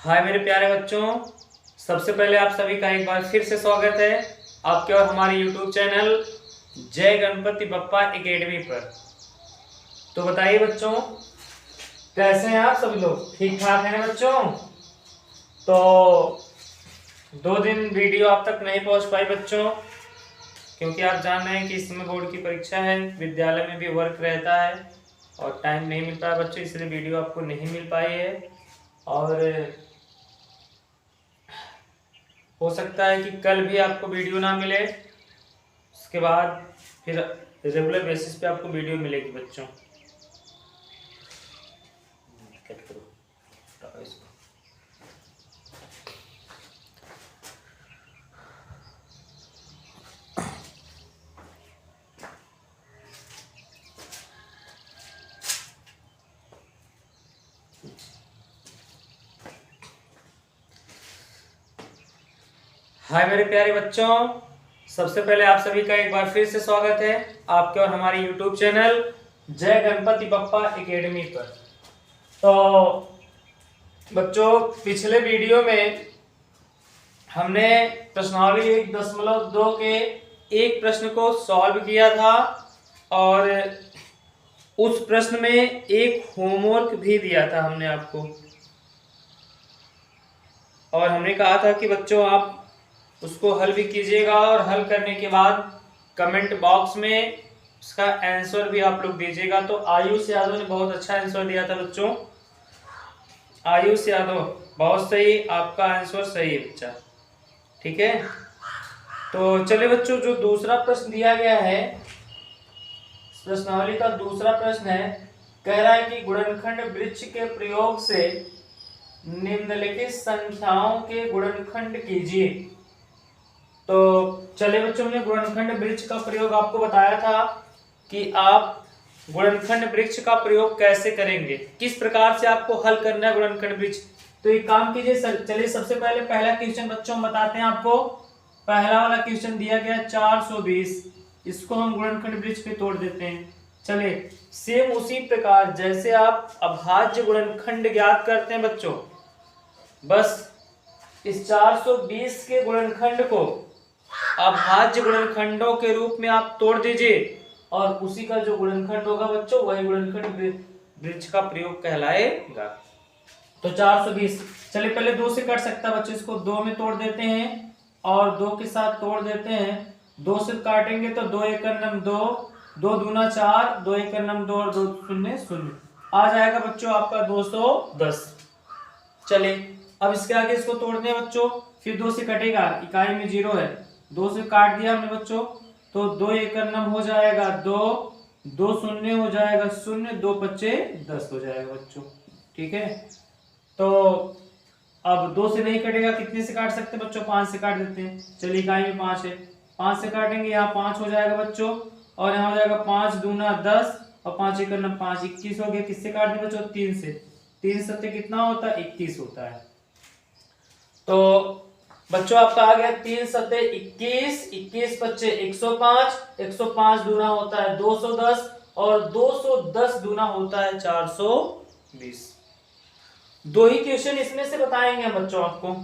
हाय मेरे प्यारे बच्चों, सबसे पहले आप सभी का एक बार फिर से स्वागत है आपके और हमारे YouTube चैनल जय गणपति बप्पा एकेडमी पर। तो बताइए बच्चों, कैसे हैं आप सभी लोग? ठीक ठाक हैं बच्चों? तो 2 दिन वीडियो आप तक नहीं पहुंच पाई बच्चों, क्योंकि आप जान रहे हैं कि इस समय बोर्ड की परीक्षा है, विद्यालय में भी वर्क रहता है और टाइम नहीं मिल पाया बच्चों, इसलिए वीडियो आपको नहीं मिल पाई है। और हो सकता है कि कल भी आपको वीडियो ना मिले, उसके बाद फिर रेगुलर बेसिस पे आपको वीडियो मिलेगी बच्चों। हाय मेरे प्यारे बच्चों, सबसे पहले आप सभी का एक बार फिर से स्वागत है आपके और हमारे YouTube चैनल जय गणपति बप्पा एकेडमी पर। तो बच्चों, पिछले वीडियो में हमने प्रश्नावली 1.2 के एक प्रश्न को सॉल्व किया था और उस प्रश्न में एक होमवर्क भी दिया था हमने आपको, और हमने कहा था कि बच्चों आप उसको हल भी कीजिएगा और हल करने के बाद कमेंट बॉक्स में उसका आंसर भी आप लोग दीजिएगा। तो आयुष यादव ने बहुत अच्छा आंसर दिया था बच्चों। आयुष यादव, बहुत सही, आपका आंसर सही है बच्चा, ठीक है। तो चलिए बच्चों, जो दूसरा प्रश्न दिया गया है, प्रश्नावली का दूसरा प्रश्न है, कह रहा है कि गुणनखंड वृक्ष के प्रयोग से निम्नलिखित संख्याओं के गुणनखंड कीजिए। तो चलिए बच्चों, हमने गुणनखंड वृक्ष का प्रयोग आपको बताया था कि आप गुणनखंड वृक्ष का प्रयोग कैसे करेंगे, किस प्रकार से आपको हल करना है गुणनखंड वृक्ष। तो एक काम कीजिए, चलिए सबसे पहले पहला क्वेश्चन बच्चों बताते हैं आपको। पहला वाला क्वेश्चन दिया गया 420, इसको हम गुणनखंड वृक्ष पे तोड़ देते हैं। चलिए, सेम उसी प्रकार जैसे आप अभाज्य गुणनखंड ज्ञात करते हैं बच्चों, बस इस 420 के गुणनखंड को अभाज्य गुणनखंडों के रूप में आप तोड़ दीजिए और उसी का जो गुणनखंड होगा बच्चों, वही गुणनखंड वृक्ष का प्रयोग कहलाएगा। तो 420, चलिए पहले 2 से कट सकता है बच्चों, इसको 2 में तोड़ देते हैं और 2 के साथ तोड़ देते हैं। 2 से काटेंगे तो 2 एकड़ नम 2, 2 दूना 4, 2 एकड़ नम 2 और 2 शून्य 0, आ जाएगा बच्चों आपका 210। चलिए अब इसके आगे इसको तोड़ते हैं बच्चों, फिर 2 से कटेगा, इकाई में 0 है, 2 से काट दिया हमने बच्चों, तो 2 एकड़ नम हो जाएगा 2, 2 शून्य हो जाएगा 0, 2 पच्चे 10 हो जाएगा बच्चों, ठीक है। तो अब 2 से नहीं कटेगा, कितने से काट सकते हैं बच्चों? 5 से काट देते हैं। चलिए इकाई में 5 है, 5 से काटेंगे, यहाँ 5 हो जाएगा बच्चों, और यहाँ हो जाएगा 5 दूना 10 और 5 एकड़ नम 5, 21 हो गया। किससे काट दें बच्चों? 3 से। 3 सत्ते कितना होता है? 21 होता है। तो बच्चों आपका आ गया 3 सत्ते 21, 21 पच्चे 105, 105 दूना होता है 210 और 210 दूना होता है 420। 2 ही क्वेश्चन इसमें से बताएंगे हम बच्चों, आपको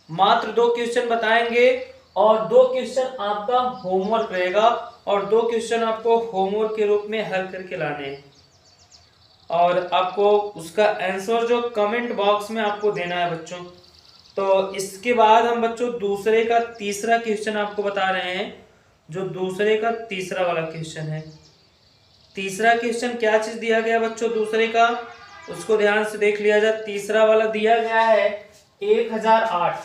मात्र 2 क्वेश्चन बताएंगे और 2 क्वेश्चन आपका होमवर्क रहेगा और 2 क्वेश्चन आपको होमवर्क के रूप में हल करके लाने हैं और आपको उसका आंसर जो कमेंट बॉक्स में आपको देना है बच्चों। तो इसके बाद हम बच्चों दूसरे का तीसरा क्वेश्चन आपको बता रहे हैं, जो दूसरे का तीसरा वाला क्वेश्चन है। तीसरा क्वेश्चन क्या चीज दिया गया बच्चों दूसरे का, उसको ध्यान से देख लिया जाए। तीसरा वाला दिया गया है 1008,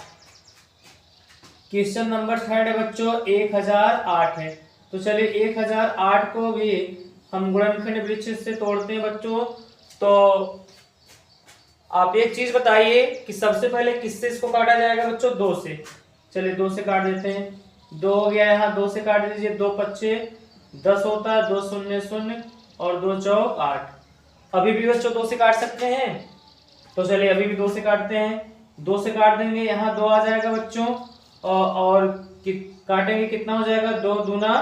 क्वेश्चन नंबर 3 है बच्चों, 1008 है। तो चलिए 1008 को भी हम गुणनखंड वृक्ष से तोड़ते हैं बच्चों। तो आप एक चीज बताइए कि सबसे पहले किससे इसको काटा जाएगा बच्चों? 2 से। चलिए 2 से काट देते हैं, 2 हो गया, यहाँ 2 से काट दीजिए, 2 पच्चे 10 होता है, 2 शून्य 0 और 2 चौक 8। अभी भी बच्चों 2 से काट सकते हैं, तो चलिए अभी भी 2 से काटते हैं। 2 से काट देंगे, यहाँ 2 आ जाएगा बच्चों, और काटेंगे कितना हो जाएगा? 2 दूना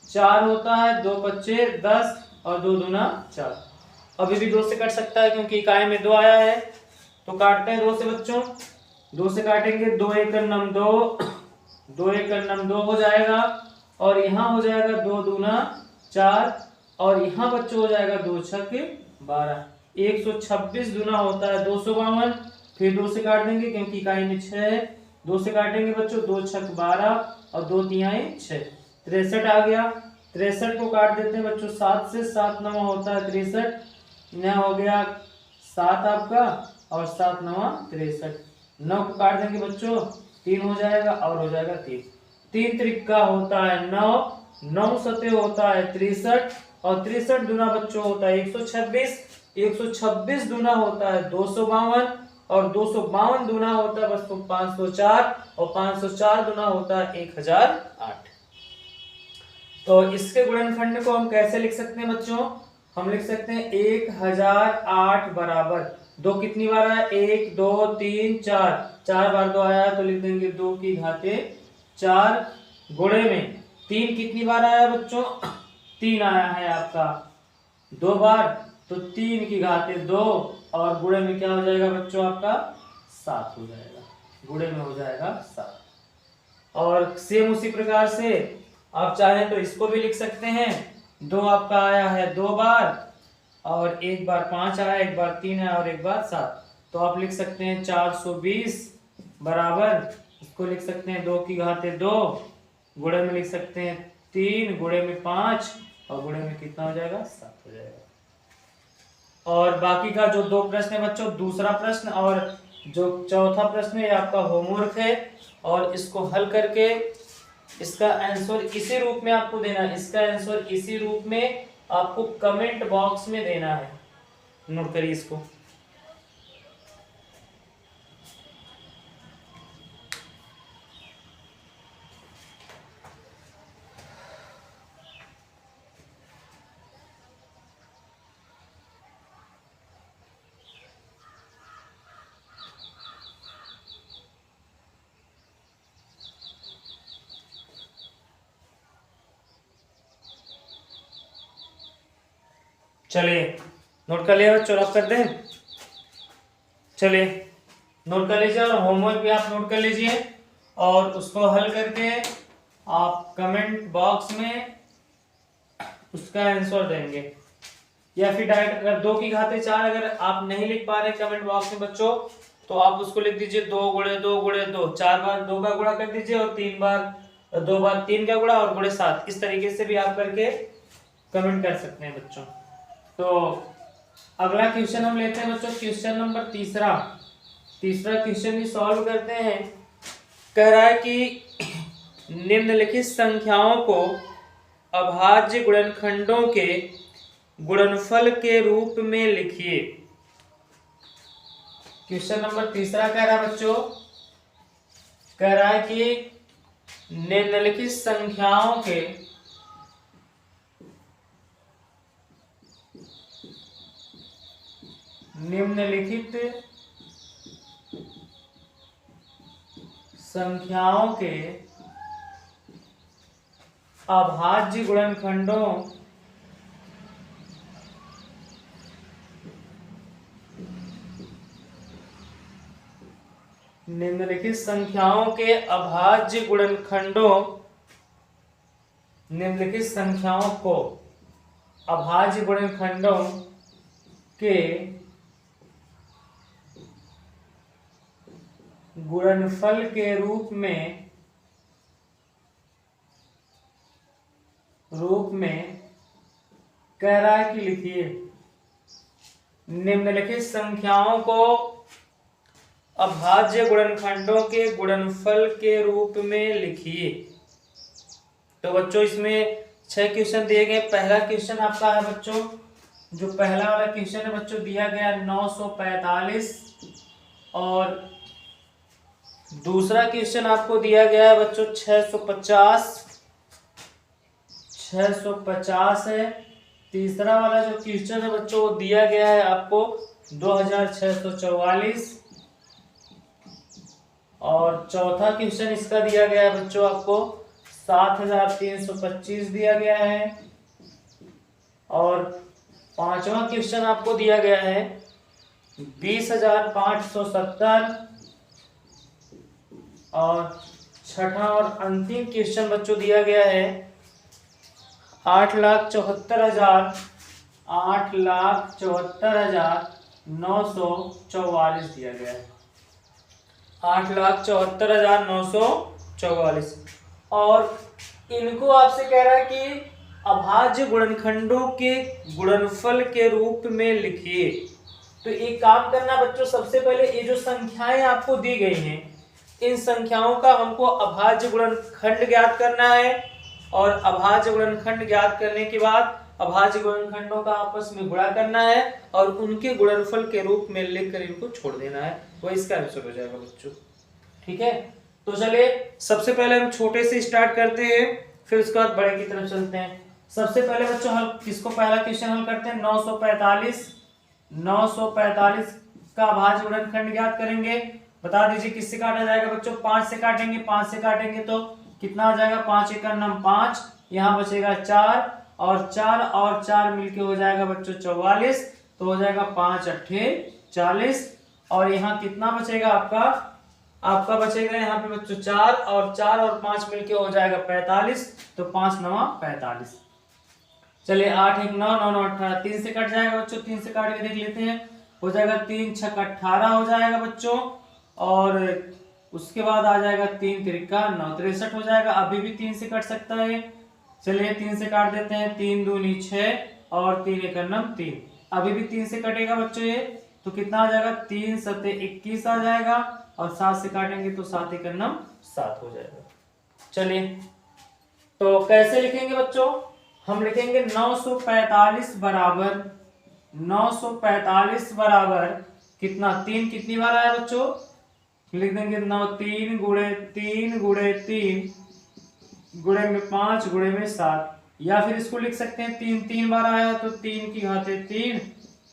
4 होता है, 2 पच्चे 10 और 2 दूना 4। अभी भी 2 से कट सकता है क्योंकि इकाई में 2 आया है, तो काटते हैं 2 से बच्चों। 2 से काटेंगे 2 एकम नम 2, 2 एकम नम 2 हो जाएगा, और यहाँ हो जाएगा 2 दूना 4, और यहाँ बच्चों हो जाएगा 2 छक 12, 126 दूना होता है 252। फिर 2 से काट देंगे क्योंकि इकाई में 6 है, 2 से काटेंगे बच्चों 2 छक 12 और 2 तिहाई 6, 63 आ गया। 63 को काट देते हैं बच्चों 7 से, 7 नवा होता है 63, यहाँ हो गया 7 आपका, और 7 नवा 63, 9 को काट देंगे बच्चों 3 हो जाएगा, और हो जाएगा 3, 3 त्रिका होता है 9, 9 सते होता है 63, और 63 दूना बच्चों होता है 126, 126 दूना होता है 252, और 252 दूना होता है बच्चों 504, और 504 दूना होता है 1008। तो इसके गुणनखंड को हम कैसे लिख सकते हैं बच्चों? हम लिख सकते हैं 1008 बराबर 2 कितनी बार आया? 1 2 3 4, 4 बार 2 आया तो लिख देंगे 2 की घाते 4, गुणे में 3 कितनी बार आया बच्चों? 3 आया है आपका 2 बार, तो 3 की घाते 2, और गुणे में क्या हो जाएगा बच्चों आपका? 7 हो जाएगा, गुणे में हो जाएगा 7। और सेम उसी प्रकार से आप चाहें तो इसको भी लिख सकते हैं, 2 आपका आया है 2 बार, और 1 बार 5 आया, 1 बार 3 है, और 1 बार 7, तो आप लिख सकते हैं 420 बराबर, इसको लिख सकते हैं 2 की घाते 2, गुणे में लिख सकते हैं 3, गुणे में 5, और गुणे में कितना हो जाएगा? 7 हो जाएगा। और बाकी का जो 2 प्रश्न है बच्चों, दूसरा प्रश्न और जो चौथा प्रश्न है, ये आपका होमवर्क है, और इसको हल करके इसका आंसर इसी रूप में आपको देना है, इसका आंसर इसी रूप में आपको कमेंट बॉक्स में देना है। नोट करिए इसको। चलिए नोट कर लिया बच्चों, आप कर दें। चलिए नोट कर लीजिए, और होमवर्क भी आप नोट कर लीजिए, और उसको हल करके आप कमेंट बॉक्स में उसका आंसर देंगे, या फिर डायरेक्ट अगर 2 की घाते 4 अगर आप नहीं लिख पा रहे कमेंट बॉक्स में बच्चों, तो आप उसको लिख दीजिए 2 गुणे 2 गुणे 2, 4 बार 2 का गुणा कर दीजिए, और 3 बार 2 बार 3 का गुणा, और गुणे 7, इस तरीके से भी आप करके कमेंट कर सकते हैं बच्चों। तो अगला क्वेश्चन हम लेते हैं बच्चों, क्वेश्चन नंबर तीसरा क्वेश्चन भी सॉल्व करते हैं। कह रहा है कि निम्नलिखित संख्याओं को अभाज्य गुणनखंडों के गुणनफल के रूप में लिखिए। क्वेश्चन नंबर तीसरा कह रहा है बच्चों, कह रहा है कि निम्नलिखित संख्याओं के अभाज्य गुणनखंडों निम्नलिखित संख्याओं के अभाज्य गुणनखंडों निम्नलिखित संख्याओं को अभाज्य गुणनखंडों के गुणनफल के रूप में कह रहा है कि लिखिए। निम्नलिखित संख्याओं को अभाज्य गुणनखंडों के गुणनफल के रूप में लिखिए। तो बच्चों इसमें 6 क्वेश्चन दिए गए। पहला क्वेश्चन आपका है बच्चों, जो पहला वाला क्वेश्चन है बच्चों, दिया गया 945, और दूसरा क्वेश्चन आपको दिया गया है बच्चों 650 है। तीसरा वाला जो क्वेश्चन है बच्चों, वो दिया गया है आपको 2644, और चौथा क्वेश्चन इसका दिया गया है बच्चों आपको 7325 दिया गया है, और पांचवा क्वेश्चन आपको दिया गया है 20570, और छठा और अंतिम क्वेश्चन बच्चों दिया गया है 8,74,944 दिया गया है। 8,74,944 और इनको आपसे कह रहा है कि अभाज्य गुणनखंडों के गुणनफल के रूप में लिखिए। तो एक काम करना बच्चों, सबसे पहले ये जो संख्याएं आपको दी गई हैं, इन संख्याओं का हमको अभाज्य गुणनखंड ज्ञात करना है और अभाज्य गुणनखंड ज्ञात करने के बाद अभाज्य गुणनखंडों का आपस में गुणा करना है और उनके गुणनफल के रूप में लिखकर इनको छोड़ देना है, वो इसका आंसर हो जाएगा बच्चों। ठीक है, तो चलिए सबसे पहले हम छोटे से स्टार्ट करते हैं, फिर उसके बाद बड़े की तरफ चलते हैं। सबसे पहले बच्चों हम किसको पहला क्वेश्चन हल करते हैं, 945 का अभाज्य गुणनखंड ज्ञात करेंगे। बता दीजिए किससे काटा जाएगा बच्चों, 5 से काटेंगे। 5 से काटेंगे तो कितना आ जाएगा, 5 एकम 5, यहाँ बचेगा 4 और 4 मिलके हो जाएगा बच्चों 44, तो हो जाएगा 5 अट्ठे 40 और यहाँ कितना बचेगा आपका बचेगा यहाँ पे बच्चों 4 और 5 मिलके हो जाएगा 45, तो 5 9 45। चलिए 8 1 9 9 9 18, 3 से कट जाएगा बच्चों, 3 से काट के देख लेते हैं, हो जाएगा 3 6 18 हो जाएगा बच्चों और उसके बाद आ जाएगा 3 त्रिका 9 63 हो जाएगा। अभी भी 3 से कट सकता है, चलिए 3 से काट देते हैं, 3 दूनी 6 और 3 एकम 3, अभी भी 3 से कटेगा बच्चों ये, तो कितना आ जाएगा 3 सते 21 आ जाएगा और 7 से काटेंगे तो 7 एकम 7 हो जाएगा। चलिए तो कैसे लिखेंगे बच्चों, हम लिखेंगे 945 बराबर कितना, 3 कितनी बार आया बच्चों, लिख देंगे 9 3 गुणे 3 गुणे में 5 गुणे में 7, या फिर इसको लिख सकते हैं 3 3 बार आया तो 3 की घाते 3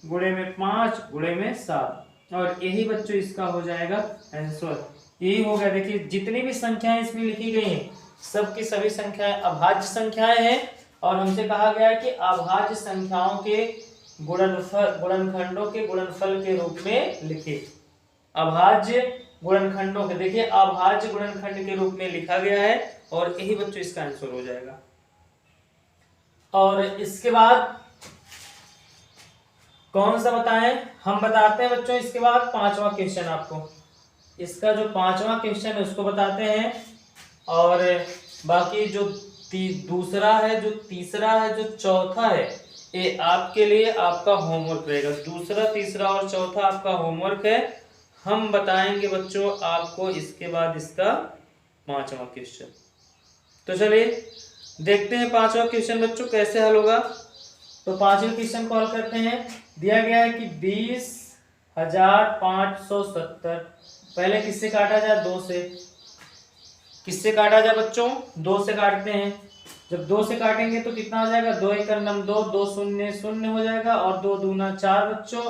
गुणे में 5 गुणे में 7 और यही बच्चों इसका हो जाएगा आंसर। यही हो गया। देखिए जितनी भी संख्याएं इसमें लिखी गई हैं सब की सभी संख्याएं अभाज्य संख्याएं हैं और हमसे कहा गया है कि अभाज्य संख्याओं के गुणनखंडों के गुणनफल के रूप में लिखिए। अभाज्य गुणनखंडों के, देखिए अभाज्य गुणनखंड के रूप में लिखा गया है और यही बच्चों इसका आंसर हो जाएगा। और इसके बाद कौन सा बताएं, हम बताते हैं बच्चों इसके बाद 5वां क्वेश्चन आपको, इसका जो 5वां क्वेश्चन है उसको बताते हैं और बाकी जो दूसरा है, जो तीसरा है, जो चौथा है, ये आपके लिए आपका होमवर्क रहेगा। दूसरा तीसरा और चौथा आपका होमवर्क है, हम बताएंगे बच्चों आपको इसके बाद इसका 5वां क्वेश्चन। तो चलिए देखते हैं 5वां क्वेश्चन बच्चों कैसे हल होगा। तो 5वें क्वेश्चन को हल करते हैं। दिया गया है कि 20,570, पहले किससे काटा जाए, 2 से। किससे काटा जाए बच्चों, 2 से काटते हैं। जब 2 से काटेंगे तो कितना आ जाएगा, 2 एकम 2, 2 शून्य 0 हो जाएगा और 2 दूना 4 बच्चों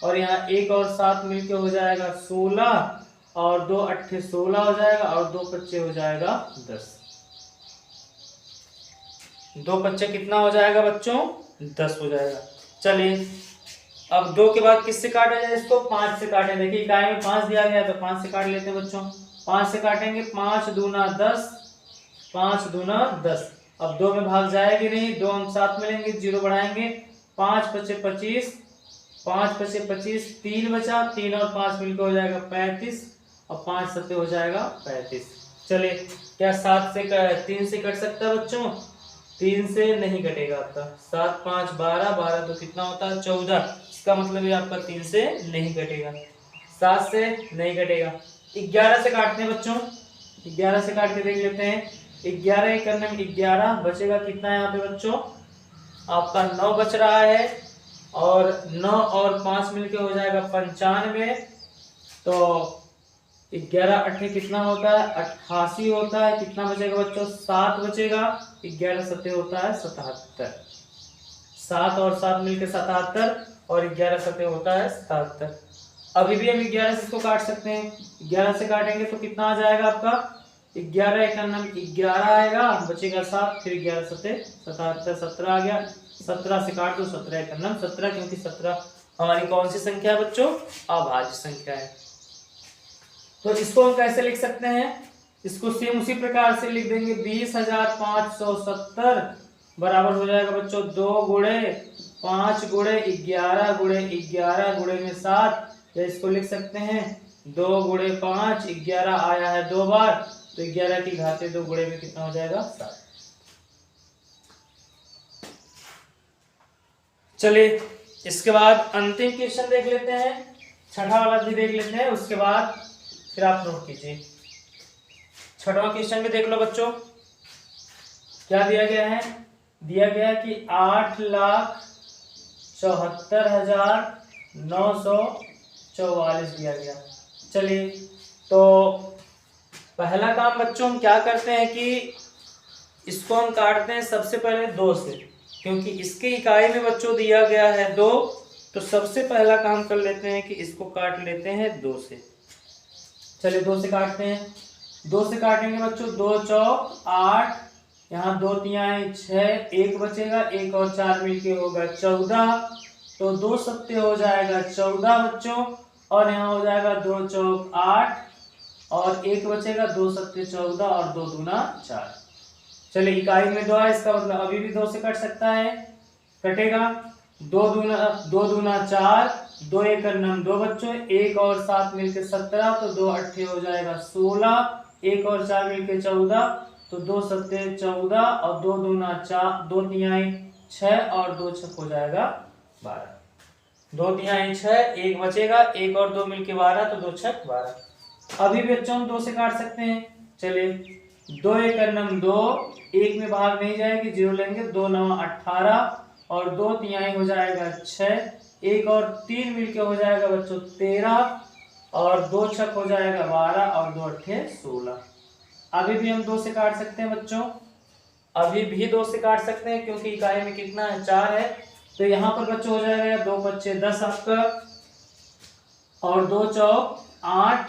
और यहाँ 1 और 7 मिलके हो जाएगा 16 और 2 अट्ठे 16 हो जाएगा और 2 पच्चे हो जाएगा 10। 2 पच्चे कितना हो जाएगा बच्चों, 10 हो जाएगा। चलिए अब 2 के बाद किससे काटा जाए इसको, 5 से काटें। देखिए इकाई में 5 दिया गया तो 5 से काट लेते हैं बच्चों। 5 से काटेंगे, 5 दूना 10, 5 दूना 10। अब 2 में भाग जाएगी नहीं, 2 हम साथ में लेंगे, 0 बढ़ाएंगे, 5 पचे 25, 5 पचे 25, 3 बचा, 3 और 5 मिलकर हो जाएगा 35 और 5 सत्ते हो जाएगा 35। चलिए क्या 7 से 3 से कट सकता है बच्चों, 3 से नहीं कटेगा आपका। 7 5 12, 12 तो कितना होता है 14, इसका मतलब ये आपका 3 से नहीं कटेगा, 7 से नहीं कटेगा। 11 से काटते हैं बच्चों, 11 से काट के देख लेते हैं। 11 करने में 11 बचेगा कितना यहाँ पे बच्चों, आपका 9 बच रहा है और 9 और 5 मिलके हो जाएगा 95। तो 11 अट्ठे कितना होता है, 88 होता है। कितना बचेगा बच्चों, 7 बचेगा। 11 सत्ते होता है 77, 7 और 7 मिलके 77 और 11 सत्ते होता है 77। अभी भी हम 11 से इसको काट सकते हैं। 11 से काटेंगे तो कितना आ जाएगा आपका, 11 एकम 11 आएगा, बचेगा 7, फिर 11 सत्ते 77, 17 आ गया। 17 से काट दो, 17 एकम 17, क्योंकि 17 हमारी कौन सी संख्या है बच्चों, अभाज्य संख्या है। तो इसको हम कैसे लिख सकते हैं, इसको सेम उसी प्रकार से लिख देंगे 20,570 बराबर हो जाएगा बच्चों 2 गुणे 5 गुणे 11 गुणे 11 गुणे में 7, या इसको लिख सकते हैं 2 गुणे 5, 11 आया है 2 बार, तो 11 की घाते 2 गुणे में कितना हो जाएगा 7। चलिए इसके बाद अंतिम क्वेश्चन देख लेते हैं, छठा वाला भी देख लेते हैं, उसके बाद फिर आप नोट कीजिए। छठवां क्वेश्चन भी देख लो बच्चों, क्या दिया गया है, दिया गया है कि 8,74,944 दिया गया। चलिए तो पहला काम बच्चों हम क्या करते हैं कि इसको हम काटते हैं सबसे पहले 2 से, क्योंकि इसकी इकाई में बच्चों दिया गया है 2, तो सबसे पहला काम कर लेते हैं कि इसको काट लेते हैं 2 से। चलिए 2 से काटते हैं, 2 से काटेंगे बच्चों 2 चौक 8, यहाँ 2 तिहाई 6, 1 बचेगा, 1 और 4 मिलके होगा 14, तो 2 सत्ते हो जाएगा 14 बच्चों, और यहाँ हो जाएगा 2 चौक 8 और 1 बचेगा, 2 सत्ते 14 और 2 दूना 4। चलिए इकाई में 2 है, इसका मतलब अभी भी 2 से कट सकता है, कटेगा 2 दूना 4, 2 एक 9 बच्चों, 1 और 7 मिलके 17, तो 2 अट्ठे हो जाएगा 16, 1 और 4 मिलके 14, तो 2 सत्ते 14 और 2 दूना 4, 2 तिहाई 6 और 2 छक हो जाएगा 12, 2 तिहाई 6, 1 बचेगा, 1 और 2 मिलके 12, तो 2 छक 12। अभी बच्चों हम 2 से काट सकते हैं। चलिए 2 एक 2, 1 में भाग नहीं जाएगी, 0 लेंगे, 2 9 18 और 2 तिहाई हो जाएगा 6, 1 और 3 मिलके हो जाएगा बच्चों 13 और 2 छक हो जाएगा 12 और 2 अट्ठे 16। अभी भी हम 2 से काट सकते हैं बच्चों, अभी भी 2 से काट सकते हैं, क्योंकि इकाई में कितना है 4 है, तो यहाँ पर बच्चों हो जाएगा 2 बच्चे 10 आपका, और 2 चौक 8,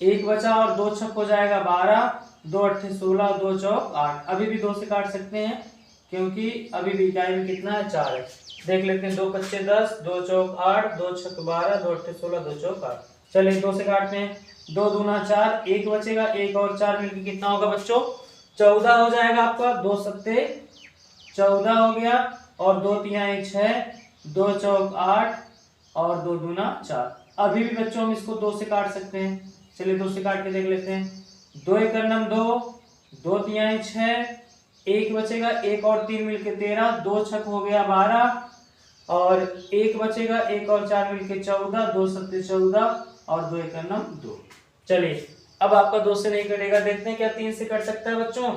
1 बचा और 2 छक हो जाएगा 12, 2 अट्ठे 16, 2 चौक 8। अभी भी 2 से काट सकते हैं, क्योंकि अभी भी इकाई में कितना है 4 है। देख लेते हैं 2 बच्चे 10, 2 चौक 8, 2 छक 12, 2 अट्ठे 16, 2 चौक 8। चलिए 2 से काटते हैं, 2 दूना 4, 1 बचेगा, 1 और 4 मिलकर कितना होगा बच्चों 14 हो जाएगा आपका, 2 सत्ते 14 हो गया, और 2 तिहाई 6, 2 चौक 8 और 2 दूना 4। अभी भी बच्चों हम इसको 2 से काट सकते हैं। चलिए 2 से काट के देख लेते हैं, 2 एक 2, 2 तिहाई 6, 1 बचेगा, 1 और 3 मिलके 13, 2 छक हो गया 12 और 1 बचेगा, 1 और 4 मिलके 14, 2 सत्ते 14 और 2 एक 2। चलिए अब आपका 2 से नहीं कटेगा, देखते हैं क्या 3 से कट सकता है बच्चों।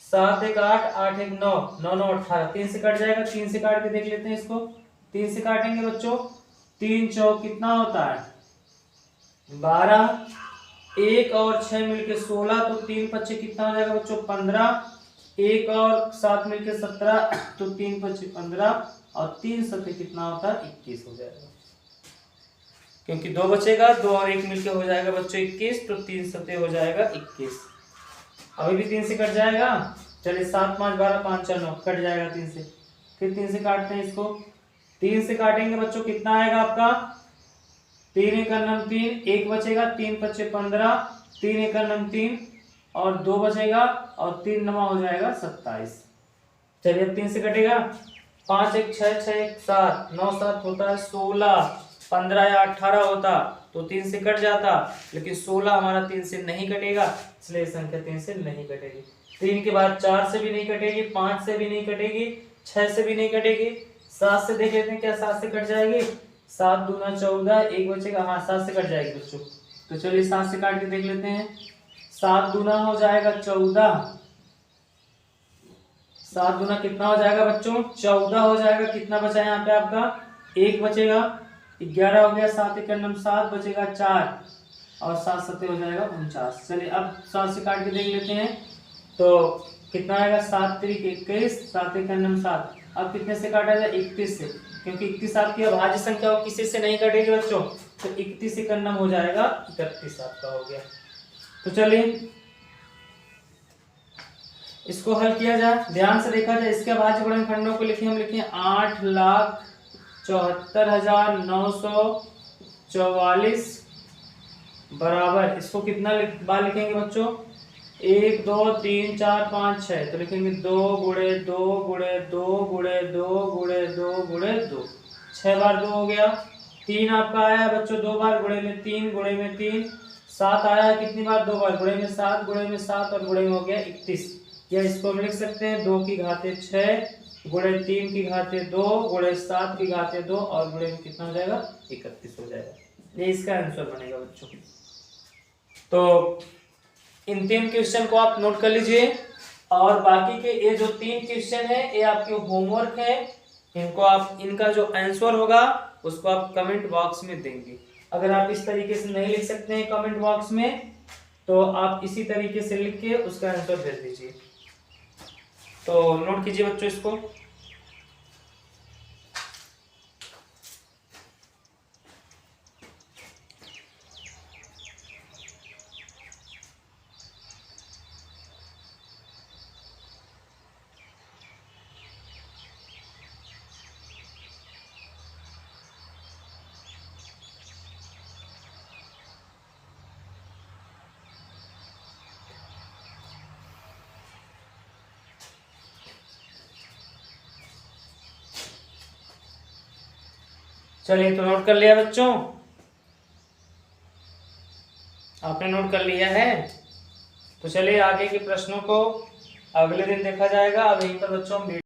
7 एक 8, 8 एक 9, 9 9 18, 3 से कट जाएगा। 3 से काट के देख लेते हैं इसको, 3 से काटेंगे बच्चों, 3 चौक कितना होता है 12, 1 और 6 मिलके 16, तो 3 पच्चे कितना हो जाएगा बच्चों 15, 1 और 7 मिलके 17, तो 3 पच्चे 15 और 3 सत्ते कितना होता है 21 हो जाएगा, क्योंकि 2 बचेगा, 2 और 1 मिलके हो जाएगा बच्चों 21, तो 3 सत्ते हो जाएगा 21। अभी भी 3 से कट जाएगा। चलिए 7 5 12 5 4 9 कट जाएगा 3 से। फिर 3 से काटते हैं इसको, 3 से काटेंगे बच्चों कितना आएगा आपका 3 एक 3, 1 बचेगा, 3 पच्चे 15, 3 एक 3 और 2 बचेगा और 3 नमा हो जाएगा 27। चलिए अब 3 से कटेगा, 5 एक 6, 6 एक 7, 9 7 होता है 16, 15 या 18 होता तो 3 से कट जाता, लेकिन 16 हमारा 3 से नहीं कटेगा, इसलिए संख्या 3 से नहीं कटेगी। 3 के बाद 4 से भी नहीं कटेगी, 5 से भी नहीं कटेगी, 6 से भी नहीं कटेगी, 7 से देख लेते हैं क्या 7 से कट जाएगी। 7 दूना 14, 1 बचेगा, हाँ 7 से कट जाएगी बच्चों। तो चलिए 7 से काट के देख लेते हैं, 7 दूना हो जाएगा 14, 7 दूना कितना हो जाएगा बच्चों 14 हो जाएगा। कितना बचा यहाँ पे आपका 1 बचेगा, 11 हो गया, 7 एक 7 बचेगा 4 और 7 सत्ते हो जाएगा 49। चलिए अब 7 से काट के देख लेते हैं, तो कितना आएगा 7 3 21, 7 एक 7। अब कितने से काटा जाए 31 से, क्योंकि 31 आपकी अभाज्य संख्या हो, किसी से नहीं कटेगी बच्चों, तो 31 एक हो जाएगा 31 आपका हो गया। तो चलिए इसको हल किया जाए, ध्यान से देखा जाए। इसके अभाज्य गुणनखंडों को लिखे, हम लिखे 8,74,944 बराबर, इसको कितना बार लिखेंगे बच्चों? 1 2 3 4 5 6, तो लिखेंगे 2 गुणे 2 गुणे 2 गुणे 2 गुणे 2 गुणे 2, 6 बार 2 हो गया। 3 आपका आया बच्चों 2 बार, गुणे में 3 गुणे में 3, 7 आया कितनी बार? 2 बार, गुणे में 7 गुणे में 7 और गुणे में हो गया 31। या इसको हम लिख सकते हैं 2 की घाते 6 गुणे 3 की घाते 2 गुणे 7 की घाते 2 और गुणे में कितना हो जाएगा? 31 हो जाएगा। ये इसका आंसर बनेगा बच्चों। तो इन 3 क्वेश्चन को आप नोट कर लीजिए, और बाकी के ये जो 3 क्वेश्चन है ये आपके होमवर्क है। इनको आप, इनका जो आंसर होगा उसको आप कमेंट बॉक्स में देंगे। अगर आप इस तरीके से नहीं लिख सकते हैं कमेंट बॉक्स में, तो आप इसी तरीके से लिख के उसका आंसर भेज दीजिए। तो नोट कीजिए बच्चों इसको। चलिए, तो नोट कर लिया बच्चों? आपने नोट कर लिया है? तो चलिए आगे के प्रश्नों को अगले दिन देखा जाएगा। अब यहीं पर बच्चों हम